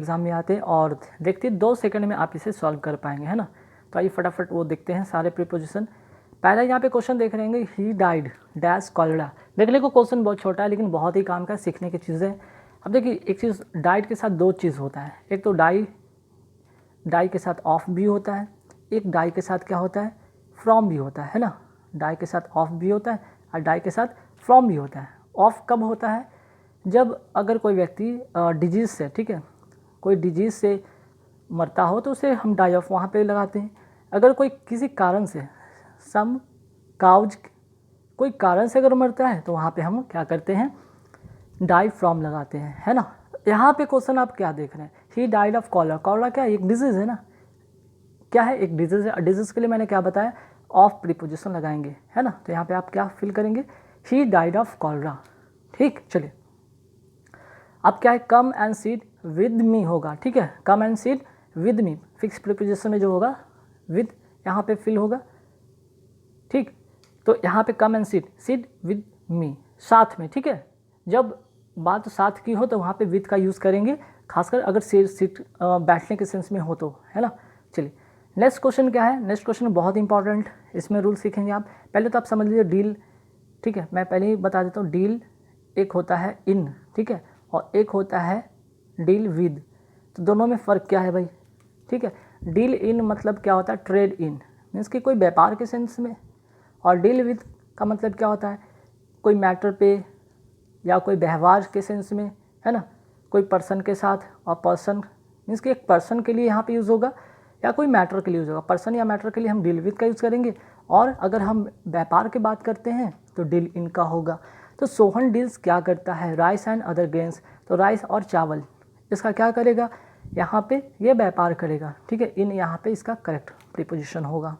Exam में आते हैं और देखते हैं 2 सेकंड में आप इसे सॉल्व कर पाएंगे, है ना। तो आइए फटाफट वो देखते हैं सारे प्रीपोजिशन। पहला यहाँ पे क्वेश्चन देख रहे हैं, ही डाइड डैश कॉलेरा। देखने को क्वेश्चन बहुत छोटा है लेकिन बहुत ही काम का सीखने की चीज़ें। अब देखिए एक चीज़, डाइड के साथ 2 चीज़ होता है, एक तो डाई के साथ ऑफ भी होता है, एक डाई के साथ क्या होता है, फ्रॉम भी होता है ना। डाई के साथ ऑफ भी होता है और डाई के साथ फ्रॉम भी होता है। ऑफ कब होता है, जब अगर कोई व्यक्ति डिजीज़ से, ठीक है, कोई डिजीज़ से मरता हो तो उसे हम डाई ऑफ वहाँ पे लगाते हैं। अगर कोई किसी कारण से सम काउज कोई कारण से अगर मरता है तो वहाँ पे हम क्या करते हैं, डाई फ्रॉम लगाते हैं, है ना। यहाँ पे क्वेश्चन आप क्या देख रहे हैं, he died of cholera. Cholera क्या है, एक डिजीज़ है ना, क्या है, एक डिजीज़ है। डिजीज़ के लिए मैंने क्या बताया, ऑफ प्रीपोजिशन लगाएंगे, है ना। तो यहाँ पे आप क्या फिल करेंगे, ही डाइड ऑफ कॉलरा। ठीक, चलिए अब क्या है, come and seat with me होगा, ठीक है। Come and seat with me, fix preposition में जो होगा विद यहाँ पे फिल होगा, ठीक। तो यहाँ पे come and seat with me, साथ में, ठीक है। जब बात साथ की हो तो वहाँ पे विद का यूज़ करेंगे, खासकर अगर सीट बैठने के सेंस में हो तो, है ना। चलिए नेक्स्ट क्वेश्चन क्या है, नेक्स्ट क्वेश्चन बहुत इंपॉर्टेंट, इसमें रूल सीखेंगे आप। पहले तो आप समझ लीजिए डील, ठीक है, मैं पहले ही बता देता हूँ। डील एक होता है इन, ठीक है, और एक होता है डील विद। तो दोनों में फ़र्क क्या है भाई, ठीक है। डील इन मतलब क्या होता है, ट्रेड इन, मीन्स कि कोई व्यापार के सेंस में। और डील विद का मतलब क्या होता है, कोई मैटर पे या कोई व्यवहार के सेंस में, है ना। कोई पर्सन के साथ, और पर्सन मीन्स कि एक पर्सन के लिए यहाँ पे यूज़ होगा या कोई मैटर के लिए यूज़ होगा। पर्सन या मैटर के लिए हम डील विद का यूज़ करेंगे, और अगर हम व्यापार की बात करते हैं तो डील इन का होगा। तो सोहन डील्स क्या करता है, राइस एंड अदर ग्रेन्स। तो राइस और चावल, इसका क्या करेगा, यहाँ पे ये व्यापार करेगा, ठीक है। इन यहाँ पे इसका करेक्ट प्रीपोजिशन होगा।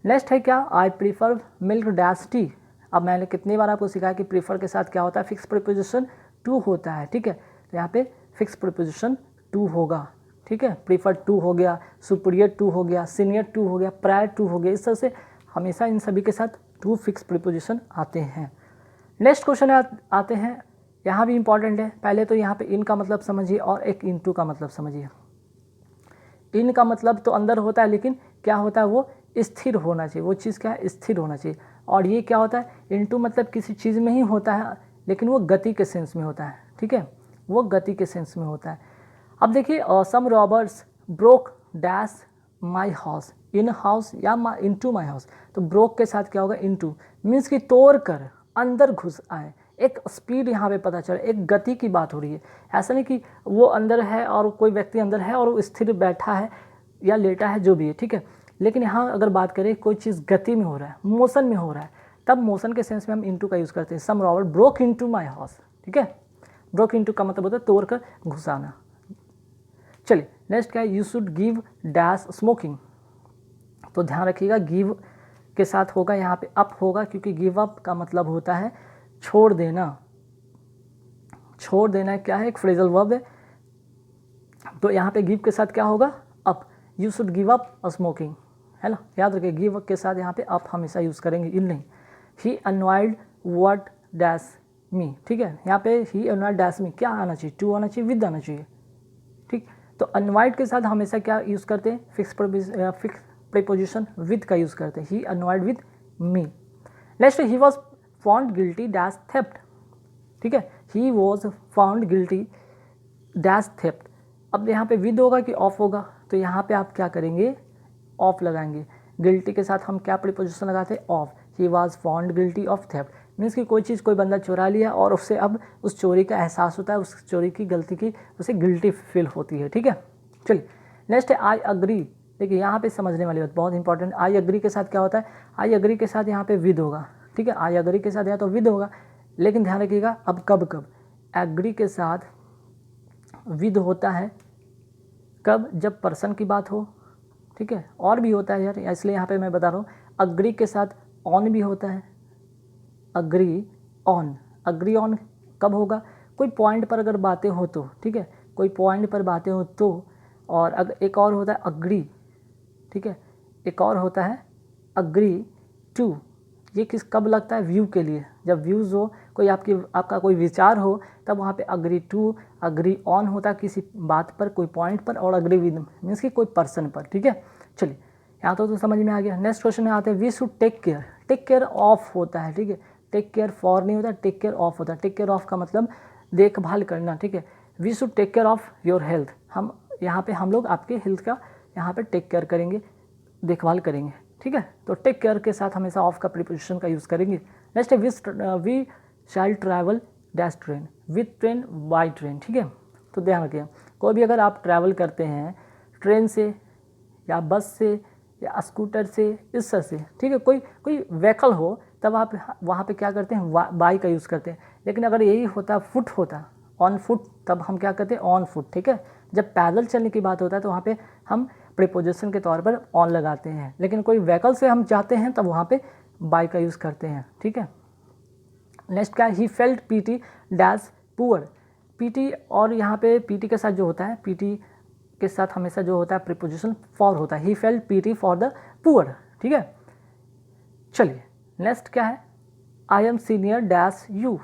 नेक्स्ट है क्या, I prefer milk dash T. अब मैंने कितनी बार आपको सिखाया कि प्रीफर के साथ क्या होता है, फिक्स प्रीपोजिशन टू होता है, ठीक है। तो यहाँ पे फिक्स प्रीपोजिशन टू होगा, ठीक है। प्रीफर टू हो गया, सुपीरियर टू हो गया, सीनियर टू हो गया, प्रायर टू हो गया। इस तरह से हमेशा इन सभी के साथ टू फिक्स प्रीपोजिशन आते हैं। नेक्स्ट क्वेश्चन आते हैं, यहाँ भी इंपॉर्टेंट है। पहले तो यहाँ पे इन का मतलब समझिए और एक इनटू का मतलब समझिए। इन का मतलब तो अंदर होता है, लेकिन क्या होता है, वो स्थिर होना चाहिए, वो चीज़ क्या है, स्थिर होना चाहिए। और ये क्या होता है, इनटू मतलब किसी चीज़ में ही होता है, लेकिन वो गति के सेंस में होता है, ठीक है, वो गति के सेंस में होता है। अब देखिए, some robbers broke dash my house, in house या इनटू माई हाउस। तो ब्रोक के साथ क्या होगा, इनटू, मीन्स कि तोड़ कर अंदर घुस आए। एक स्पीड यहाँ पे पता चला, एक गति की बात हो रही है। ऐसा नहीं कि वो अंदर है और कोई व्यक्ति अंदर है और वो स्थिर बैठा है या लेटा है, जो भी है, ठीक है। लेकिन यहाँ अगर बात करें कोई चीज़ गति में हो रहा है, मोशन में हो रहा है, तब मोशन के सेंस में हम इनटू का यूज़ करते हैं। Some robber broke into my house, ठीक है। ब्रोक इनटू का मतलब होता है तोड़ कर घुसाना। चलिए नेक्स्ट क्या है, you should give dash smoking. तो ध्यान रखिएगा, गिव के साथ होगा यहाँ पे अप होगा, क्योंकि गिव अप का मतलब होता है छोड़ देना। छोड़ देना क्या है, एक फ्रेजल वर्ब है। तो यहाँ पे गिव के साथ क्या होगा, up. You should give up smoking, है ना। याद रखिए, गिव के साथ यहाँ पे अप हमेशा यूज़ करेंगे, इन नहीं। ही अनवाइड व्हाट डैश मी, ठीक है। यहाँ पे ही अनवाइड डैश मी क्या आना चाहिए, टू आना चाहिए, विद आना चाहिए, ठीक। तो अनवाइड के साथ हमेशा क्या यूज़ करते हैं, फिक्स प्रीपोजिशन विद का यूज़ करते हैं। He unwind with me. Next, he was found guilty dash theft, ठीक है। He was found guilty dash theft. अब यहाँ पे विद होगा कि ऑफ होगा, तो यहाँ पे आप क्या करेंगे, ऑफ लगाएंगे। गिल्टी के साथ हम क्या प्रीपोजिशन लगाते हैं, of. He was found guilty of theft, means कि कोई चीज़ कोई बंदा चुरा लिया और उससे अब उस चोरी का एहसास होता है, उस चोरी की गलती की उसे गिल्टी फील होती है, ठीक है। चलिए नेक्स्ट है आई अग्री। देखिए यहाँ पे समझने वाली बात बहुत इंपॉर्टेंट, आई अग्री के साथ क्या होता है, आई अग्री के साथ यहाँ पे विद होगा, ठीक है। आई अग्री के साथ या तो विद होगा, लेकिन ध्यान रखिएगा अब कब एग्री के साथ विद होता है, कब, जब पर्सन की बात हो, ठीक है। और भी होता है यार, इसलिए यहाँ पे मैं बता रहा हूँ, अग्री के साथ ऑन भी होता है, अग्री ऑन। अग्री ऑन कब होगा, कोई पॉइंट पर अगर बातें हो तो, ठीक है, कोई पॉइंट पर बातें हो तो। और अगर एक और होता है अग्री, ठीक है, एक और होता है अग्री टू, ये किस कब लगता है, व्यू के लिए। जब व्यूज़ हो, कोई आपका कोई विचार हो, तब वहाँ पे अग्री टू, अग्री ऑन होता है किसी बात पर, कोई पॉइंट पर, और अग्री विद मीन्स कि कोई पर्सन पर। ठीक है, चलिए यहाँ तो समझ में आ गया। नेक्स्ट क्वेश्चन में आते हैं, we should take care. Take care of होता है, ठीक है, टेक केयर फॉर नहीं होता, टेक केयर ऑफ होता है। टेक केयर ऑफ का मतलब देखभाल करना, ठीक है। We should take care of your health, हम यहाँ पे हम लोग आपके हेल्थ का यहाँ पे टेक केयर करेंगे, देखभाल करेंगे, ठीक है। तो टेक केयर के साथ हमेशा ऑफ का प्रीपोजिशन का यूज़ करेंगे। नेक्स्ट है we shall travel dash train, with train, by train, ठीक है। तो ध्यान रखिए, कोई भी अगर आप ट्रैवल करते हैं ट्रेन से या बस से या स्कूटर से, इस तरह से, ठीक है, कोई व्हीकल हो, तब आप वहाँ पे क्या करते हैं, बाई का यूज़ करते हैं। लेकिन अगर यही होता फुट होता, ऑन फुट, तब हम क्या करते हैं, ऑन फुट, ठीक है। जब पैदल चलने की बात होता है तो वहाँ पे हम प्रीपोजिशन के तौर पर ऑन लगाते हैं। लेकिन कोई व्हीकल से हम जाते हैं तब वहाँ पे बाई का यूज़ करते हैं, ठीक है। नेक्स्ट क्या है, he felt PT dash poor. PT, और यहाँ पे पीटी के साथ जो होता है, पीटी के साथ हमेशा जो होता है प्रीपोजिशन फॉर होता है। He felt PT for the poor, ठीक है। चलिए नेक्स्ट क्या है, I M senior dash you.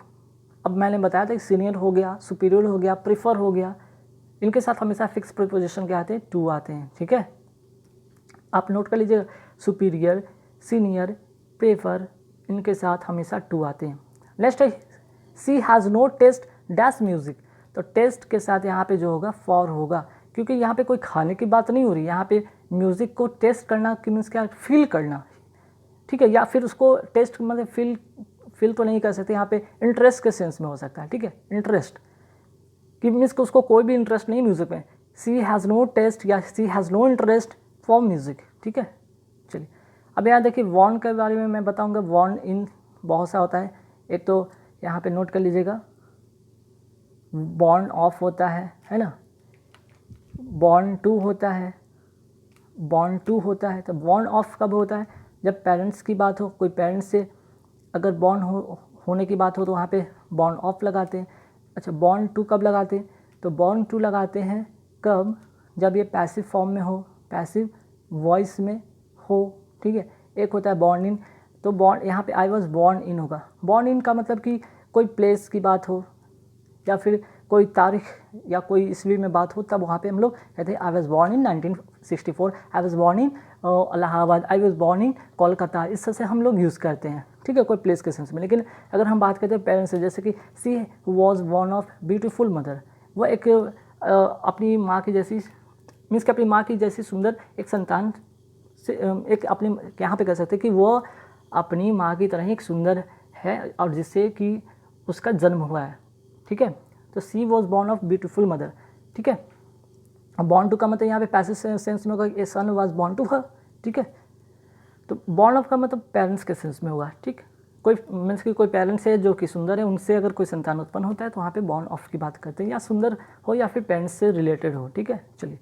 अब मैंने बताया था कि सीनियर हो गया, सुपीरियर हो गया, प्रीफर हो गया, इनके साथ हमेशा फिक्स प्रीपोजिशन क्या आते हैं, टू आते हैं, ठीक है। आप नोट कर लीजिएगा, सुपीरियर, सीनियर, प्रेफर, इनके साथ हमेशा टू आते हैं। नेक्स्ट है, she has no taste dash music. तो टेस्ट के साथ यहाँ पे जो होगा फॉर होगा, क्योंकि यहाँ पे कोई खाने की बात नहीं हो रही, यहाँ पे म्यूज़िक को टेस्ट करना कि मीन्स क्या, फील करना, ठीक है। या फिर उसको टेस्ट मतलब फील तो नहीं कर सकते, यहाँ पे इंटरेस्ट के सेंस में हो सकता है, ठीक है। इंटरेस्ट कि मीन्स कि उसको कोई भी इंटरेस्ट नहीं म्यूज़िक में। सी हैज़ नो टेस्ट या she has no interest for music, ठीक है। चलिए अब यहाँ देखिए, वॉर्न के बारे में मैं बताऊँगा। वॉर्न इन बहुत सा होता है, एक तो यहाँ पे नोट कर लीजिएगा, बॉर्न ऑफ होता है ना, बॉर्न टू होता है, बॉर्न टू होता है। तो बॉर्न ऑफ कब होता है, जब पेरेंट्स की बात हो, कोई पेरेंट्स से अगर बॉर्न होने की बात हो तो वहाँ पे बॉर्न ऑफ लगाते हैं। अच्छा, बॉर्न टू कब लगाते हैं, तो बॉर्न टू लगाते हैं कब, जब ये पैसिव फॉर्म में हो, पैसिव वॉइस में हो, ठीक है। एक होता है बॉर्न इन, तो बॉर्न यहाँ पे आई वॉज बॉर्न इन होगा। बॉर्न इन का मतलब कि कोई प्लेस की बात हो या फिर कोई तारीख या कोई ईस्वी में बात हो, तब वहाँ पे हम लोग कहते हैं I was born in 1964, I was born in Allahabad, I was born in Kolkata, इस तरह से हम लोग यूज़ करते हैं, ठीक है, कोई प्लेस के सेंस में। लेकिन अगर हम बात करते हैं पेरेंट्स से, जैसे कि she was born of beautiful mother, वह एक अपनी माँ की जैसी, मीन्स कि अपनी माँ की जैसी सुंदर एक संतान से, एक अपनी यहाँ पे कह सकते हैं कि वो अपनी माँ की तरह ही एक सुंदर है, और जिससे कि उसका जन्म हुआ है, ठीक है। तो she was born of beautiful mother, ठीक है। बॉर्न टू का मतलब यहाँ पे पैसिव सेंस में होगा, ए सन वाज बॉर्न टू हर, ठीक है। तो बॉर्न ऑफ का मतलब पेरेंट्स के सेंस में होगा, ठीक। कोई मीन्स कि कोई पेरेंट्स है जो कि सुंदर है, उनसे अगर कोई संतान उत्पन्न होता है तो वहाँ पे बॉर्न ऑफ की बात करते हैं, या सुंदर हो या फिर पेरेंट्स से रिलेटेड हो, ठीक है। चलिए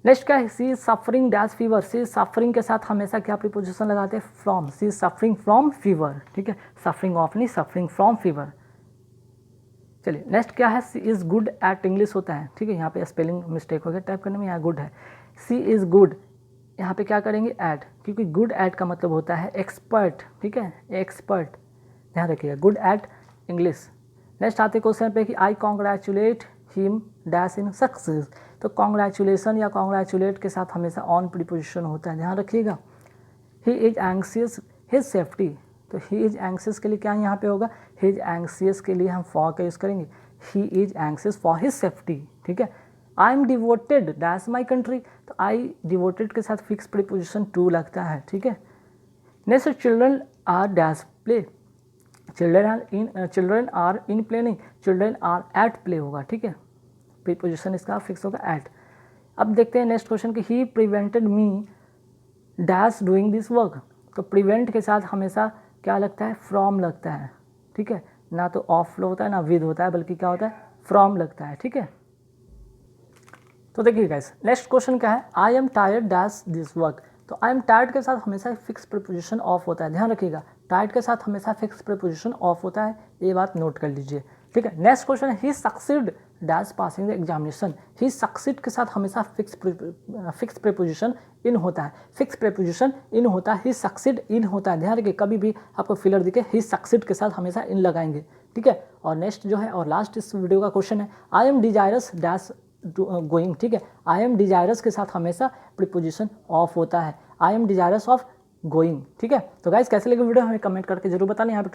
नेक्स्ट क्या है, she suffering dash fever. She suffering के साथ हमेशा क्या प्रीपोजिशन लगाते हैं, from. She suffering from fever, ठीक है, सफरिंग ऑफ नहीं, सफरिंग फ्रॉम फीवर। चलिए नेक्स्ट क्या है, she is good at English होता है, ठीक है। यहाँ पे स्पेलिंग मिस्टेक हो गया टाइप करने में, यहाँ गुड है, सी इज़ गुड, यहाँ पे क्या करेंगे, एट, क्योंकि गुड एट का मतलब होता है एक्सपर्ट, ठीक है, एक्सपर्ट, ध्यान रखिएगा, गुड एट इंग्लिश। नेक्स्ट आते क्वेश्चन पे कि I congratulate him dash in success. तो कॉन्ग्रेचुलेसन या कॉन्ग्रेचुलेट के साथ हमेशा ऑन प्रीपोजिशन होता है, ध्यान रखिएगा। ही इज एंग्सियस हिज सेफ्टी, तो ही इज एंग्सियस के लिए क्या यहाँ पे होगा, ही इज एंग्सियस के लिए हम फॉर का यूज़ करेंगे, he is anxious for his safety, ठीक है। I am devoted dash my country, तो आई डिवोटेड के साथ फिक्स प्रीपोजिशन टू लगता है, ठीक है। Next, children are dash play, children are in play नहीं, चिल्ड्रन आर एट प्ले होगा, ठीक है, प्रीपोजिशन इसका फिक्स होगा एट। अब देखते हैं नेक्स्ट क्वेश्चन कि he prevented me dash doing this work. तो प्रिवेंट के साथ हमेशा क्या लगता है, फ्रॉम लगता है, ठीक है, ना तो ऑफ होता है ना विद होता है, बल्कि क्या होता है, फ्रॉम लगता है, ठीक है। तो देखिए गाइस, नेक्स्ट क्वेश्चन क्या है, I am tired dash this work. तो आई एम टायर्ड के साथ हमेशा फिक्स प्रीपोजिशन ऑफ होता है, ध्यान रखिएगा, टायर्ड के साथ हमेशा फिक्स प्रीपोजिशन ऑफ होता है, ये बात नोट कर लीजिए, ठीक है। नेक्स्ट क्वेश्चन है, he succeed dash passing the examination. He succeed के साथ हमेशा फिक्स प्रीपोजिशन इन होता है, फिक्स प्रीपोजिशन इन होता है, ही सक्सीड इन होता है। ध्यान रखिए कभी भी आपको फिलर दिखे ही सक्सीड के साथ हमेशा इन लगाएंगे, ठीक है। और नेक्स्ट जो है और लास्ट इस वीडियो का क्वेश्चन है, I M desirous dash going, ठीक है। आई एम डिजायरस के साथ हमेशा प्रीपोजिशन ऑफ होता है, I M desirous of going, ठीक है। तो गाइस कैसे लगे वीडियो हमें कमेंट करके जरूर बताना। यहाँ पे